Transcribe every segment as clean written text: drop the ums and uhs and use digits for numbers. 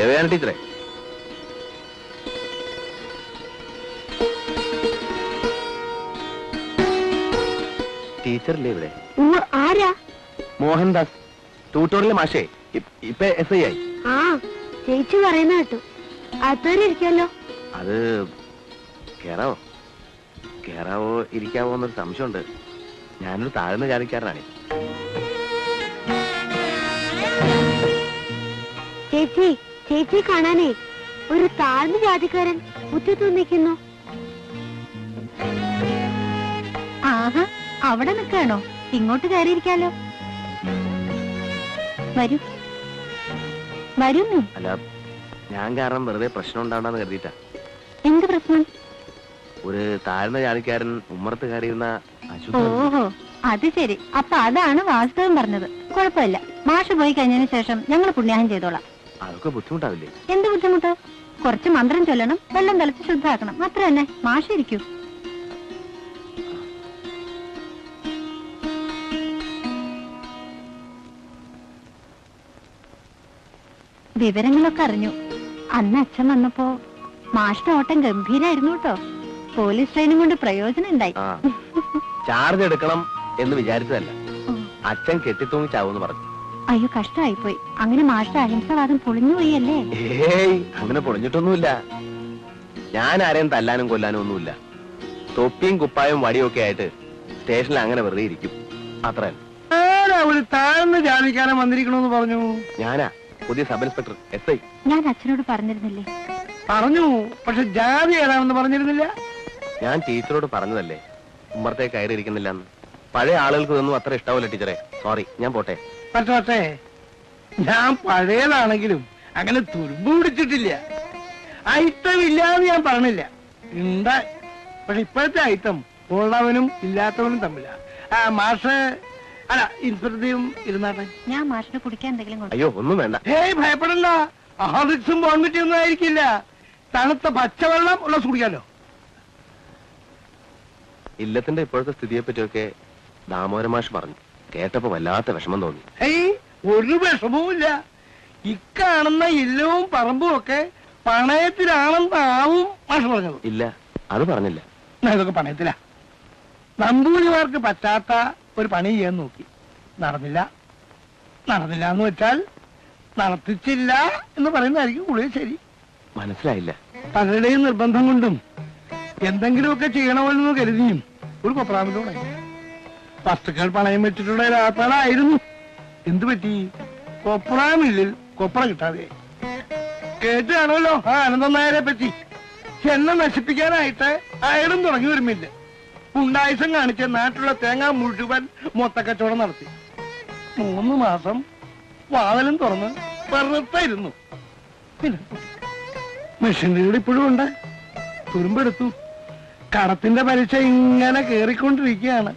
ദേവയാന ടീച്ചറെ, ടീച്ചറല്ലേ ഇവിടെ? ആരാ? മോഹൻദാസ്, ട്യൂട്ടോറിയൽ മാഷേ. ഇപ്പൊ SI ആയി. ആ, ചേച്ചി പറയുന്ന കേട്ടു. അതുവരെ ഇരിക്കാലോ. അത് കേറാവോ? കേറാവോ ഇരിക്കാവോ എന്നൊരു സംശയമുണ്ട്. ഞാനൊരു താഴ്ന്ന ജാതിക്കാരനാണ്. ചേച്ചി, ചേച്ചി കാണാനേ ഒരു താഴ്ന്ന ജാതിക്കാരൻ മുറ്റത്ത് നിൽക്കുന്നു. ആഹാ, അവിടെ നിൽക്കാണോ? ഇങ്ങോട്ട് കയറിയിരിക്കാലോ. വരൂ വരൂ. അല്ല, ഞാൻ കാരണം വെറുതെ പ്രശ്നം ഉണ്ടാവണ്ടെന്ന് കരുതിയിട്ടാ. എന്ത് പ്രശ്നം? ഒരു താഴ്ന്ന ജാതിക്കാരൻ ഉമ്മറത്ത് കയറിയിരുന്ന ഓഹോ, അത് ശരി. അപ്പൊ അതാണ് വാസ്തവം പറഞ്ഞത്. കുഴപ്പമില്ല, മാഷ് പോയി കഴിഞ്ഞതിന് ശേഷം ഞങ്ങൾ പുണ്യാഹം ചെയ്തോളാം. അതൊക്കെ ബുദ്ധിമുട്ടാവില്ലേ? എന്ത് ബുദ്ധിമുട്ട്? കുറച്ച് മന്ത്രം ചൊല്ലണം, വെള്ളം തിളച്ച് ശുദ്ധാക്കണം, അത്ര തന്നെ. മാഷ് ഇരിക്കൂ. വിവരങ്ങളൊക്കെ അറിഞ്ഞു. അന്ന് അച്ഛൻ വന്നപ്പോ മാഷിന്റെ ഓട്ടം ഗംഭീരായിരുന്നു കേട്ടോ. പോലീസ് ട്രെയിനും കൊണ്ട് പ്രയോജനം ഉണ്ടായി. ചാർജ് എടുക്കണം എന്ന് വിചാരിച്ചതല്ല, അച്ഛൻ കെട്ടിത്തൂങ്ങി ചാവൂന്ന് പറഞ്ഞു. അയ്യോ, കഷ്ടമായിപ്പോയി. അങ്ങനെ മാഷിന്റെ അഹിംസവാദം പൊളിഞ്ഞുപോയല്ലേ? ഏയ്, അങ്ങനെ പൊളിഞ്ഞിട്ടൊന്നുമില്ല. ഞാൻ ആരെയും തല്ലാനും കൊല്ലാനും ഒന്നുമില്ല. തൊപ്പിയും കുപ്പായും വടിയും ഒക്കെ ആയിട്ട് സ്റ്റേഷനിൽ അങ്ങനെ വെറുതെ ഇരിക്കും, അത്ര. ഒരു താഴ്ന്ന ജാതിക്കാരൻ വന്നിരിക്കണമെന്ന് പറഞ്ഞു. ഞാനാ പുതിയ സബ് ഇൻസ്പെക്ടർ SI. ഞാൻ അച്ഛനോട് പറഞ്ഞിരുന്നില്ലേ? പറഞ്ഞു, പക്ഷെ ജാതി ഏതാണെന്ന് പറഞ്ഞിരുന്നില്ല. ഞാൻ ടീച്ചറോട് പറഞ്ഞതല്ലേ ഉമ്മറത്തെ കയറി ഇരിക്കുന്നില്ലെന്ന്. പഴയ ആളുകൾക്ക് ഇതൊന്നും അത്ര ഇഷ്ടാവില്ല ടീച്ചറെ. സോറി, ഞാൻ പോട്ടെ. പക്ഷേ ഞാൻ പഴയതാണെങ്കിലും അങ്ങനെ തുരുമ്പ് പിടിച്ചിട്ടില്ല. ഐറ്റം ഇല്ലാന്ന് ഞാൻ പറഞ്ഞില്ല, ഉണ്ട്. പക്ഷെ ഇപ്പോഴത്തെ ഐറ്റം ഉള്ളവനും ഇല്ലാത്തവനും തമ്മില. മാഷ് അല്ല, ഇൻസ്പെക്ടറും ഇരുന്നാട്ടെ. ഞാൻ മാഷിന് കുടിക്കാൻ എന്തെങ്കിലും? അയ്യോ, ഒന്നും വേണ്ട. ഏയ്, ഭയപ്പെടണ്ട. ഹാർലിക്സും ബോൺവിറ്റും ഒന്നും ആയിരിക്കില്ല. തണുത്ത പച്ചവെള്ളം ഉള്ള കുടിക്കാലോ. ഇല്ലത്തിന്റെ ഇപ്പോഴത്തെ സ്ഥിതിയെ പറ്റിയൊക്കെ ദാമോദരമാഷ് പറഞ്ഞു. കേട്ടപ്പോ വല്ലാത്ത വിഷമം തോന്നി. ഏയ്, ഒരു വിഷമവുമില്ല. ഇക്കാണുന്ന ഇല്ലവും പറമ്പും ഒക്കെ പണയത്തിലാണെന്നാവും മാഷ് പറഞ്ഞത്. ഇല്ല, അത് പറഞ്ഞില്ല. ഇതൊക്കെ പണയത്തിലാ. നമ്പൂരിമാർക്ക് പറ്റാത്ത ഒരു പണി ചെയ്യാൻ നോക്കി, നടന്നില്ല. നടന്നില്ല എന്ന് വെച്ചാൽ നടത്തിച്ചില്ല എന്ന് പറയുന്നതായിരിക്കും കൂടുതൽ ശരി. മനസ്സിലായില്ല. പലരുടെയും നിർബന്ധം കൊണ്ടും എന്തെങ്കിലുമൊക്കെ ചെയ്യണമെന്ന് കരുതിയും ഒരു കൊപ്രാമിലൂടെ വസ്തുക്കൾ പണയം വെച്ചിട്ടുള്ള ഒരാളായിരുന്നു. എന്തു പറ്റി? കൊപ്രാമില്ലിൽ കൊപ്ര കിട്ടാതെ കേട്ട് കാണുമല്ലോ ആ അനന്തൻ നായരെ പറ്റി. എന്നെ നശിപ്പിക്കാനായിട്ട് അയാളും തുടങ്ങി വരുമില്ല. ഉണ്ടായുസം കാണിച്ച് നാട്ടിലുള്ള തേങ്ങ മുഴുവൻ മൊത്തക്കച്ചവടം നടത്തി. 3 മാസം വാതിലും തുറന്ന് വെറുത്തായിരുന്നു. പിന്നെ മെഷീനറി ഇപ്പോഴും ഉണ്ട്. തുരുമ്പെടുത്തു. കടത്തിന്റെ പലിശ ഇങ്ങനെ കേറിക്കൊണ്ടിരിക്കുകയാണ്.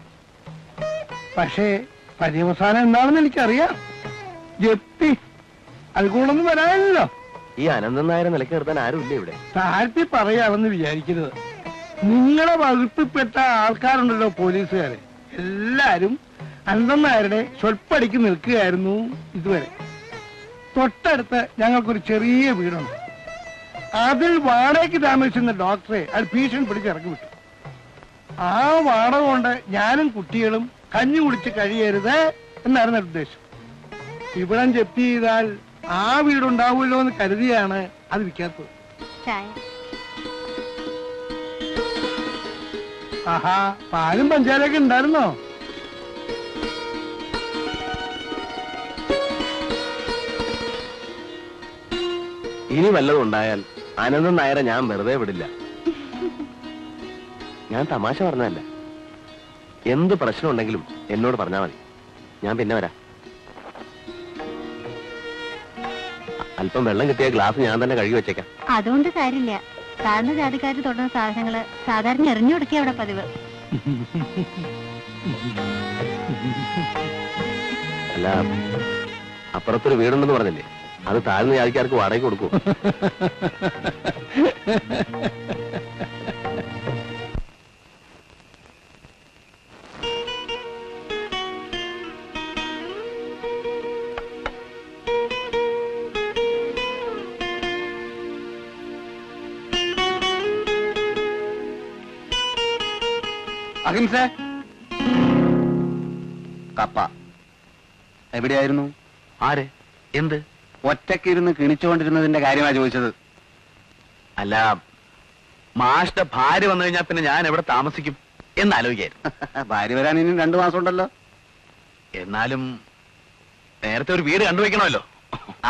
പക്ഷേ പര്യവസാനം എന്താണെന്ന് എനിക്കറിയാം. ജപ്തി. അത് കൂടൊന്നും വരാനല്ലോ. ഈ അനന്തൻ നായരെ നിലക്ക് നിർത്താൻ ആരുമില്ല ഇവിടെ. താഴ്ത്തി പറയാണെന്ന് വിചാരിക്കരുത്. നിങ്ങളെ വകുപ്പിൽപ്പെട്ട ആൾക്കാരുണ്ടല്ലോ, പോലീസുകാര്, എല്ലാരും അനന്തൻ നായരുടെ സ്വൽപ്പടിക്ക് നിൽക്കുകയായിരുന്നു ഇതുവരെ. തൊട്ടടുത്ത് ഞങ്ങൾക്കൊരു ചെറിയ വീടുണ്ട്. അതിൽ വാടകയ്ക്ക് താമസിക്കുന്ന ഡോക്ടറെ അത് ഭീഷണി പിടിച്ച് ഇറക്കി വിട്ടു. ആ വാടക കൊണ്ട് ഞാനും കുട്ടികളും കഞ്ഞി കുടിച്ച് കഴിയരുത് എന്നായിരുന്നു ഉദ്ദേശം. ഇവിടം ജപ്തി ചെയ്താൽ ആ വീടുണ്ടാവുമല്ലോ എന്ന് കരുതിയാണ് അത് വിൽക്കാത്തത്. ആഹാ, പാലും പഞ്ചാരൊക്കെ ഉണ്ടായിരുന്നോ? ഇനി വല്ലതും ഉണ്ടായാൽ അനന്തൻ നായരെ ഞാൻ വെറുതെ വിടില്ല. ഞാൻ തമാശ പറഞ്ഞതല്ല. എന്ത് പ്രശ്നം ഉണ്ടെങ്കിലും എന്നോട് പറഞ്ഞാൽ മതി. ഞാൻ പിന്നെ വരാം. അല്പം വെള്ളം കിട്ടിയ ഗ്ലാസ് ഞാൻ തന്നെ കഴുകി വെച്ചേക്കാം. അതുകൊണ്ട് കാര്യമില്ല. താഴ്ന്ന ജാതിക്കാര് തൊടുന്ന സാധനങ്ങള് സാധാരണ എറിഞ്ഞു കൊടുക്കുക അവിടെ പതിവ്. അല്ല, അപ്പുറത്തൊരു വീടുണ്ടെന്ന് പറഞ്ഞില്ലേ, അത് താഴ്ന്ന ജാതിക്കാർക്ക് വാടകയ്ക്ക് കൊടുക്കൂ. അഹിംസ കപ്പ എവിടെയായിരുന്നു? ആര്? എന്ത്? ഒറ്റക്കിരുന്ന് കിണിച്ചുകൊണ്ടിരുന്നതിന്റെ കാര്യമാണ് ചോദിച്ചത്. അല്ല, മാഷ്ടെ ഭാര്യ വന്നു കഴിഞ്ഞാൽ പിന്നെ ഞാൻ എവിടെ താമസിക്കും എന്നാലോചിക്കായിരുന്നു. ഭാര്യ വരാൻ ഇനി 2 മാസം ഉണ്ടല്ലോ. എന്നാലും നേരത്തെ ഒരു വീട് കണ്ടുവയ്ക്കണമല്ലോ.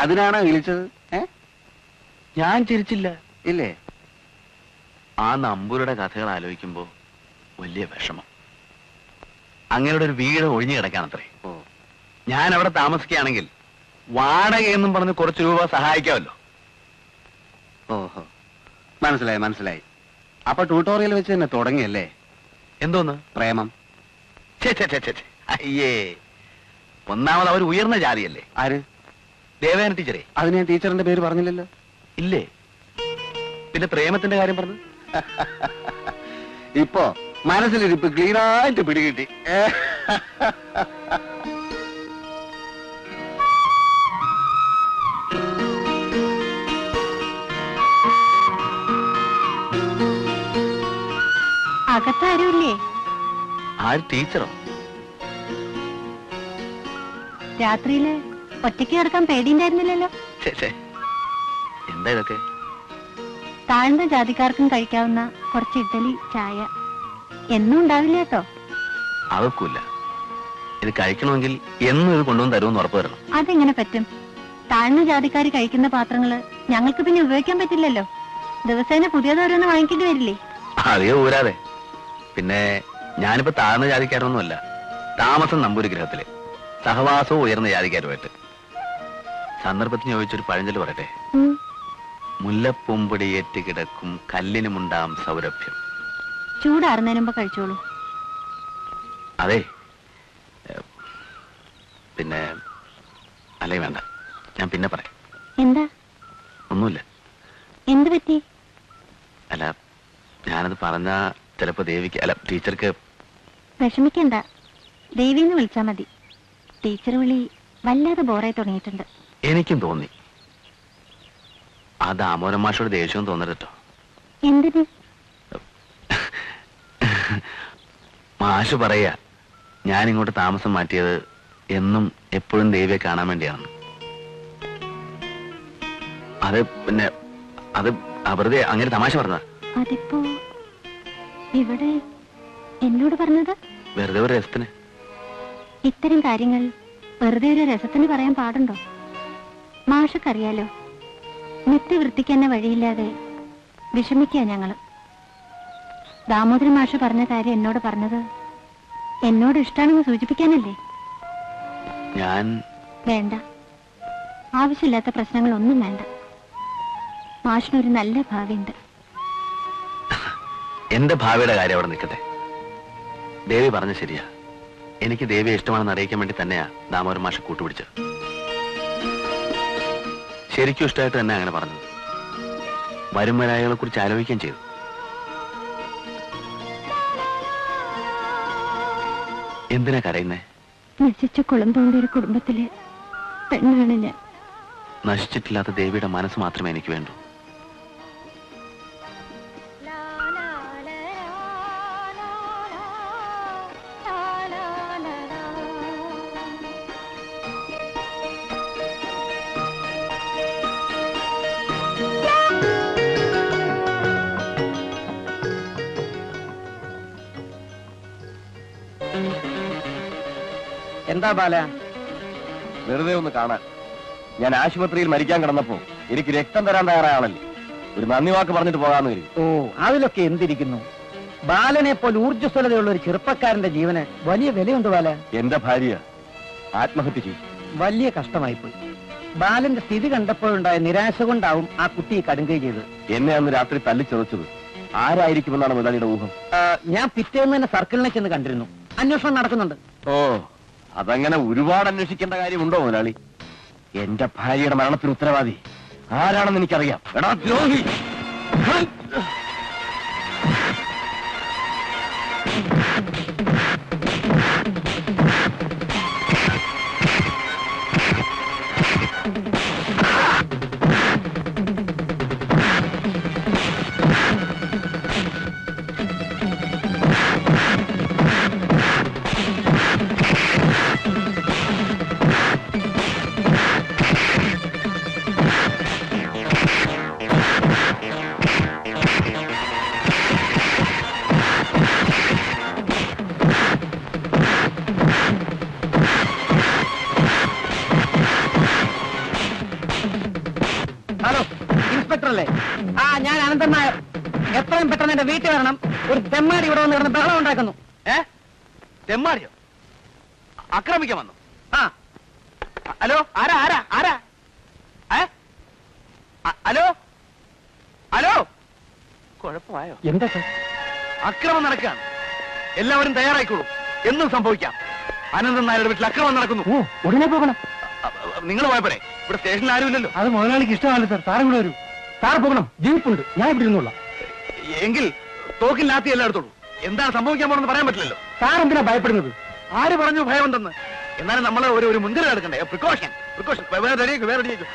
അതിനാണോ വിളിച്ചത്? ഞാൻ ചിരിച്ചില്ല. ഇല്ലേ? ആ നമ്പൂരുടെ കഥകൾ ആലോചിക്കുമ്പോ വലിയ വിഷമം. അങ്ങനെയുടെ ഒരു വീട് ഒഴിഞ്ഞു കിടക്കാണത്രേ. ഞാൻ അവിടെ താമസിക്കുകയാണെങ്കിൽ വാടകയെന്നും പറഞ്ഞ് കുറച്ച് രൂപ സഹായിക്കാമല്ലോ. ഓഹോ, മനസ്സിലായി മനസ്സിലായി. അപ്പൊ ട്യൂട്ടോറിയൽ വെച്ച് തന്നെ തുടങ്ങിയല്ലേ? എന്തോന്ന് പ്രേമം? അയ്യേ, ഒന്നാമത് അവർ ഉയർന്ന ജാതിയല്ലേ. ആര്? ദേവേന ടീച്ചറെ. അതിന് ഞാൻ ടീച്ചറിന്റെ പേര് പറഞ്ഞില്ലല്ലോ. ഇല്ലേ? പിന്നെ പ്രേമത്തിന്റെ കാര്യം പറഞ്ഞു. ഇപ്പോ മനസ്സിലിരിപ്പ് ക്ലീനായിട്ട് പിടികിട്ടി. അകത്താരുമില്ലേ? ആര്? ടീച്ചറോ? രാത്രിയില് ഒറ്റയ്ക്ക് കിടക്കാൻ പേടിയുണ്ടായിരുന്നില്ലല്ലോ. എന്താ ഇതൊക്കെ? താഴ്ന്ന ജാതിക്കാർക്കും കഴിക്കാവുന്ന കുറച്ച് ഇഡ്ഡലി, ചായ. എന്നും ഉണ്ടാവില്ല കേട്ടോ. അതൊക്കില്ല. ഇത് കഴിക്കണമെങ്കിൽ എന്നും ഇത് കൊണ്ടുവന്ന് തരുമെന്ന് ഉറപ്പ് തരണം. അതെങ്ങനെ പറ്റും? താഴ്ന്ന ജാതിക്കാർ കഴിക്കുന്ന പാത്രങ്ങള് ഞങ്ങൾക്ക് പിന്നെ ഉപയോഗിക്കാൻ പറ്റില്ലല്ലോ. ദിവസേന പുതിയതോരോന്ന് വാങ്ങിക്കേണ്ടി വരില്ലേ? അധികം ഊരാതെ. പിന്നെ ഞാനിപ്പോ താഴ്ന്ന ജാതിക്കാരൊന്നുമല്ല. താമസം നമ്പൂരി ഗ്രഹത്തില്, സഹവാസവും ഉയർന്ന ജാതിക്കാരുമായിട്ട്. സന്ദർഭത്തിന് ചോദിച്ചൊരു പഴഞ്ചൊല്ല് പറയട്ടെ. മുല്ലപ്പൂമ്പൊടി ഏറ്റ് കിടക്കും കല്ലിനുമുണ്ടാം സൗരഭ്യം. ചൂടാറുന്നതിന് മുമ്പ് കഴിച്ചോളൂ. അതെ, പിന്നെ അല്ലേ വേണ്ട, ഞാൻ പിന്നെ പറയാം. എന്താ? ഒന്നുമില്ല. എന്ത് പറ്റി? അല്ല, ഞാനത് പറഞ്ഞ ചിലപ്പോ ദേവിക്ക്, അല്ല ടീച്ചർക്ക്. വിഷമിക്കണ്ട, ദേവിന്ന് വിളിച്ചാ മതി. ടീച്ചർ വിളി വല്ലാതെ ബോറായി തുടങ്ങിയിട്ടുണ്ട്. എനിക്കും തോന്നി. ആ ദാമോദരൻ മാഷോട് ദേഷ്യവും തോന്നരുത് കേട്ടോ. എന്തിന്? മാഷ് പറയാ ഞാൻ ഇങ്ങോട്ട് താമസം മാറ്റിയത് എന്നും എപ്പോഴും ദേവിയെ കാണാൻ വേണ്ടിയാണ്. അത് പിന്നെ അത് വെറുതെ അങ്ങനെ തമാശ പറഞ്ഞതാ. അതിപ്പോ ഇവിടെ എന്നോട് പറഞ്ഞത് വെറുതെ ഒരു രസത്തിന്. ഇത്തരം കാര്യങ്ങൾ വെറുതെ ഒരു രസത്തിന് പറയാൻ പാടുണ്ടോ? മാഷക്കറിയാലോ, നിത്യവൃത്തിക്ക് തന്നെ വഴിയില്ലാതെ വിഷമിക്കുക ഞങ്ങള്. ദാമോദരൻ മാഷ് പറഞ്ഞ കാര്യം എന്നോട് പറഞ്ഞത് എന്നോട് ഇഷ്ടാണെന്ന് സൂചിപ്പിക്കാനല്ലേ? ഞാൻ വേണ്ട, ആവശ്യമില്ലാത്ത പ്രശ്നങ്ങളൊന്നും വേണ്ട. മാഷിനൊരു നല്ല ഭാവിയുണ്ട്. എന്റെ ഭാവിയുടെ കാര്യം അവിടെ നിൽക്കട്ടെ. ദേവി പറഞ്ഞ ശരിയാ. എനിക്ക് ദേവിയെ ഇഷ്ടമാണെന്ന് അറിയിക്കാൻ വേണ്ടി തന്നെയാ ദാമോദരൻ മാഷ് കൂട്ടുപിടിച്ചത്. ശരിക്കും ഇഷ്ടമായിട്ട് തന്നെ അങ്ങനെ പറഞ്ഞത്. വരും വരായികളെ കുറിച്ച് ആലോചിക്കുകയും ചെയ്തു. എന്തിനാ കരയുന്നേ? നശിച്ച കുളമ്പോണ്ട ഒരു കുടുംബത്തിലെ പെണ്ണാണ് ഞാൻ. നശിച്ചിട്ടില്ലാത്ത ദേവിയുടെ മനസ്സ് മാത്രമേ എനിക്ക് വേണ്ടൂ. എന്താ ബാല? വെറുതെ ഒന്ന് കാണാൻ. ഞാൻ ആശുപത്രിയിൽ മരിക്കാൻ കിടന്നപ്പോ എനിക്ക് രക്തം തരാൻ തയ്യാറായ ആളല്ലേ. ഒരു നന്ദി വാക്ക് പറഞ്ഞിട്ട് പോകാന്ന് കരുതി. ഓ, അതിലൊക്കെ എന്തിരിക്കുന്നു? ബാലനെ പോലെ ഊർജ്ജസ്വലതയുള്ള ഒരു ചെറുപ്പക്കാരന്റെ ജീവന് വലിയ വിലയുണ്ട് ബാല. എന്റെ ഭാര്യ ആത്മഹത്യ ചെയ്തു. വലിയ കഷ്ടമായിപ്പോയി. ബാലന്റെ സ്ഥിതി കണ്ടപ്പോഴുണ്ടായ നിരാശ കൊണ്ടാവും ആ കുട്ടി കടുങ്കൈ ചെയ്തത്. എന്നെ അന്ന് രാത്രി തല്ലിച്ചതച്ചത് ആരായിരിക്കുമെന്നാണ് മുതലാളിയുടെ ഊഹം. ഞാൻ പിറ്റേന്ന് തന്നെ സർക്കിളിനെ ചെന്ന് കണ്ടിരുന്നു. അന്വേഷണം നടക്കുന്നുണ്ട്. ഓ, അതങ്ങനെ ഒരുപാട് അന്വേഷിക്കേണ്ട കാര്യമുണ്ടോ മുതലാളി? എന്റെ ഭാര്യയുടെ മരണത്തിന് ഉത്തരവാദി ആരാണെന്ന് എനിക്കറിയാം. എടാ ദ്രോഹി! ഹലോ, ഇൻസ്പെക്ടർ അല്ലേ? ആ, ഞാൻ അനന്തൻ നായർ. എത്രയും പെട്ടെന്ന് എന്റെ വീട്ടിൽ വരണം. ഒരു തെമ്മാടി ഇവിടെ വന്ന് കിടന്ന് ബഹളം ഉണ്ടാക്കുന്നു. തെമ്മാടിയോ? ആക്രമിക്കാൻ വന്നു? ആ, ഹലോ, ആരാ ആരാ ആരാ? ഹലോ ഹലോ, കുഴപ്പമായോ? എന്താ സാർ? അക്രമം നടക്കുകയാണ്. എല്ലാവരും തയ്യാറായിക്കോളൂ. എന്നും സംഭവിക്കാം. അനന്തൻ നായരുടെ വീട്ടിൽ അക്രമം നടക്കുന്നു. ഓ, ഉടനെ പോകണം. നിങ്ങൾ പോയപ്പോഴേ ഇവിടെ സ്റ്റേഷനിൽ ആരുമില്ലല്ലോ. അത് മുതലാളിക്ക് ഇഷ്ടമല്ല സാർ. സാർ ഇവിടെ വരൂ. സാർ പോകണം. ജീപ്പുണ്ട്, ഞാൻ ഇവിടെ ഇരുന്നോളാം. എങ്കിൽ തോക്കിൽ ലാത്തി എല്ലാം എടുത്തോളൂ. എന്താണ് സംഭവിക്കാൻ പോണെന്ന് പറയാൻ പറ്റില്ലല്ലോ. സാർ എന്തിനാ ഭയപ്പെടുന്നത്? ആര് പറഞ്ഞു ഭയമുണ്ടെന്ന്? എന്നാലും നമ്മൾ ഒരു മുൻകരുതൽ എടുക്കണ്ടേ? Precaution precaution. വേറെ റെഡിയാക്കും, വേറെ റെഡിയാക്കും.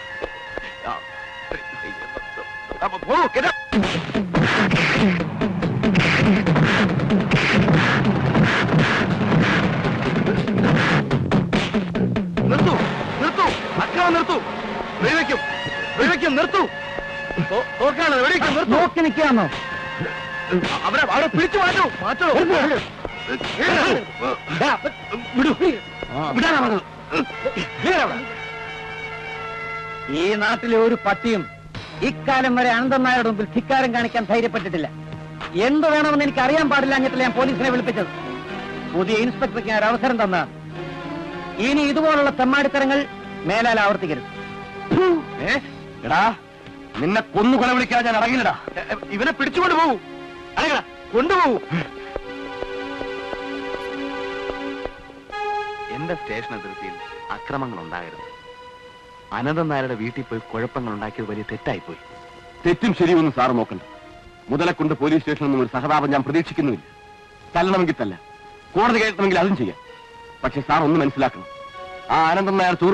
പോകൂ, കേട്ടോ. നിർത്തൂ നിർത്തൂ, അക്രമം നിർത്തൂ. വെടിവെക്കും വെടിവെക്കും, നിർത്തൂ. തോക്കാണ്, വെടിവെക്കും, നിർത്തൂ. നോക്കി നിൽക്കാന്നോ? അവരെ അവരെ പിടിച്ചു മാറ്റൂ, മാറ്റൂ. ഈ നാട്ടിലെ ഒരു പട്ടിയും ഇക്കാലം വരെ അനന്തൻ നായരുടെ മുമ്പിൽ ധിക്കാരം കാണിക്കാൻ ധൈര്യപ്പെട്ടിട്ടില്ല. എന്ത് വേണമെന്ന് എനിക്ക് അറിയാൻ പാടില്ല. എന്നിട്ട് ഞാൻ പോലീസിനെ വിളിപ്പിച്ചത്. പുതിയ ഇൻസ്പെക്ടർക്ക് ഞാൻ ഒരു അവസരം തന്നതാണ്. ഇനി ഇതുപോലുള്ള തെമ്മാടിത്തരങ്ങൾ മേലാൽ ആവർത്തിക്കരുത്. എടാ, നിന്നെ കൊന്നു കൊല വിളിക്കാൻ ഞാൻ അടങ്ങില്ലടാ. ഇവനെ പിടിച്ചുകൊണ്ട് പോകൂ. അടങ്ങടാ, കൊണ്ടുപോകൂ. എന്റെ സ്റ്റേഷൻ അതിർത്തിയിൽ അക്രമങ്ങൾ ഉണ്ടാകരുത്. അനന്തൻ നായരുടെ വീട്ടിൽ പോയി കുഴപ്പങ്ങൾ ഉണ്ടാക്കിയത് വലിയ തെറ്റായിപ്പോയി. തെറ്റും ശരിയൊന്നും സാറ് നോക്കണ്ട. മുതലെ കൊണ്ട് പോലീസ് സ്റ്റേഷനിൽ നിന്നും ഒരു സഹതാപം ഞാൻ പ്രതീക്ഷിക്കുന്നുമില്ല. തല്ലണമെങ്കിൽ തല്ല, കോടതി കയറ്റണമെങ്കിൽ അതും ചെയ്യാം. പക്ഷെ സാർ ഒന്ന് മനസ്സിലാക്കണം, ആ അനന്തൻ നായർ ചോറ്